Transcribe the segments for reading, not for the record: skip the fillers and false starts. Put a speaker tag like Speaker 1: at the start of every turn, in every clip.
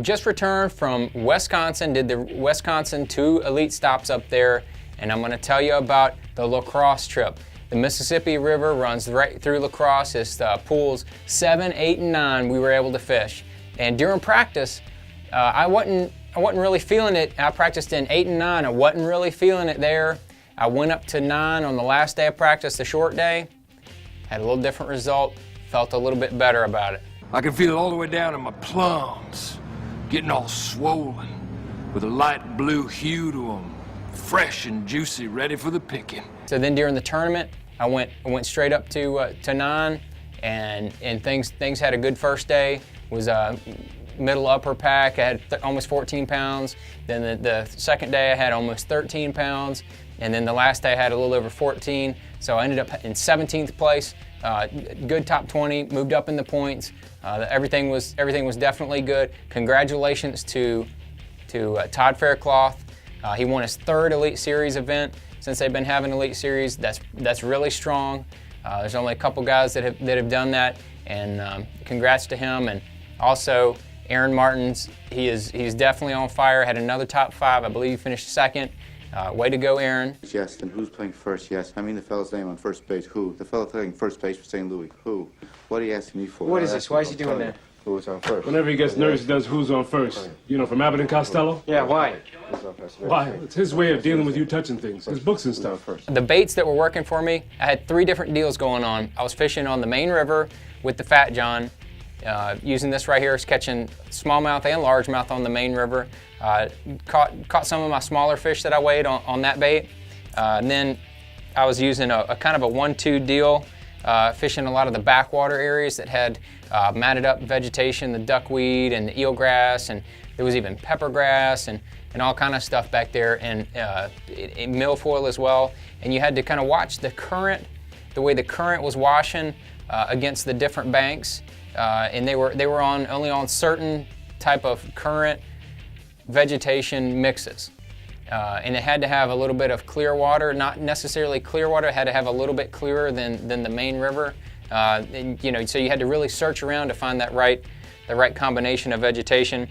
Speaker 1: just returned from Wisconsin, did the Wisconsin 2 elite stops up there, and I'm going to tell you about the La Crosse trip. The Mississippi River runs right through La Crosse. It's pools 7, 8, and 9 we were able to fish. And during practice, I wasn't really feeling it. I practiced in 8 and 9. I wasn't really feeling it there. I went up to 9 on the last day of practice, the short day. Had a little different result. Felt a little bit better about it.
Speaker 2: I can feel it all the way down in my plums, getting all swollen, with a light blue hue to them, fresh and juicy, ready for the picking.
Speaker 1: So then during the tournament, I went straight up to 9, and things had a good first day. Was middle upper pack. I had almost 14 pounds. Then the second day I had almost 13 pounds, and then the last day I had a little over 14. So I ended up in 17th place. Good top 20. Moved up in the points. Everything was definitely good. Congratulations to Todd Faircloth. He won his 3rd Elite Series event since they've been having Elite Series. That's really strong. There's only a couple guys that have done that, and congrats to him. And also Aaron Martins, he's definitely on fire. Had another top 5. I believe he finished 2nd. Way to go, Aaron.
Speaker 3: Yes, and who's playing first? Yes. I mean the fellow's name on first base. Who? The fellow playing first base for St. Louis. Who? What are you asking me for?
Speaker 4: What is this? Why is he doing that?
Speaker 3: Who's on first?
Speaker 5: Whenever he gets nervous, he does who's on first. You know, from Abbott and Costello?
Speaker 4: Yeah, why?
Speaker 5: Why? It's his way of dealing with you touching things, his books and stuff.
Speaker 1: The baits that were working for me, I had 3 different deals going on. I was fishing on the main river with the Fat John. Using this right here is catching smallmouth and largemouth on the main river. Caught some of my smaller fish that I weighed on that bait. And then I was using a kind of a 1-2 deal, fishing a lot of the backwater areas that had matted up vegetation, the duckweed and the eelgrass, and there was even peppergrass and all kind of stuff back there, and milfoil as well. And you had to kind of watch the current, the way the current was washing against the different banks. And they were only on certain type of current vegetation mixes, and it had to have a little bit of clear water, not necessarily clear water. It had to have a little bit clearer than the main river. And, you know, so you had to really search around to find the right combination of vegetation.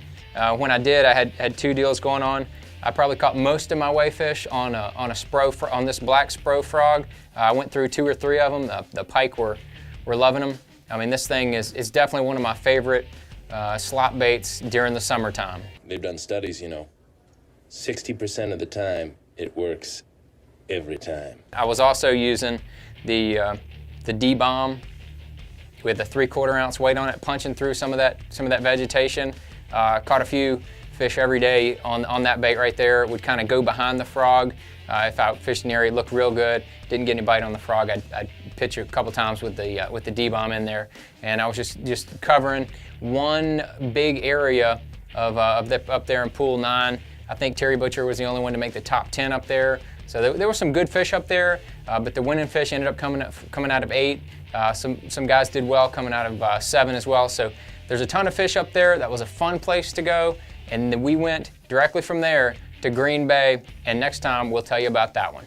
Speaker 1: When I did, I had 2 deals going on. I probably caught most of my way fish on this black spro frog. I went through 2 or 3 of them. The pike were loving them. I mean, this thing is definitely one of my favorite slop baits during the summertime.
Speaker 6: They've done studies, you know, 60% of the time it works every time.
Speaker 1: I was also using the D-bomb with a 3/4 ounce weight on it, punching through some of that vegetation. Caught a few fish every day on that bait right there. It would kind of go behind the frog. If I fished an area, it looked real good. Didn't get any bite on the frog. I'd pitch a couple times with the D-bomb in there, and I was just covering one big area up there in Pool 9. I think Terry Butcher was the only one to make the top 10 up there. So there were some good fish up there, but the winning fish ended up coming out of 8. Some guys did well coming out of 7 as well. So there's a ton of fish up there. That was a fun place to go, and then we went directly from there to Green Bay, and next time we'll tell you about that one.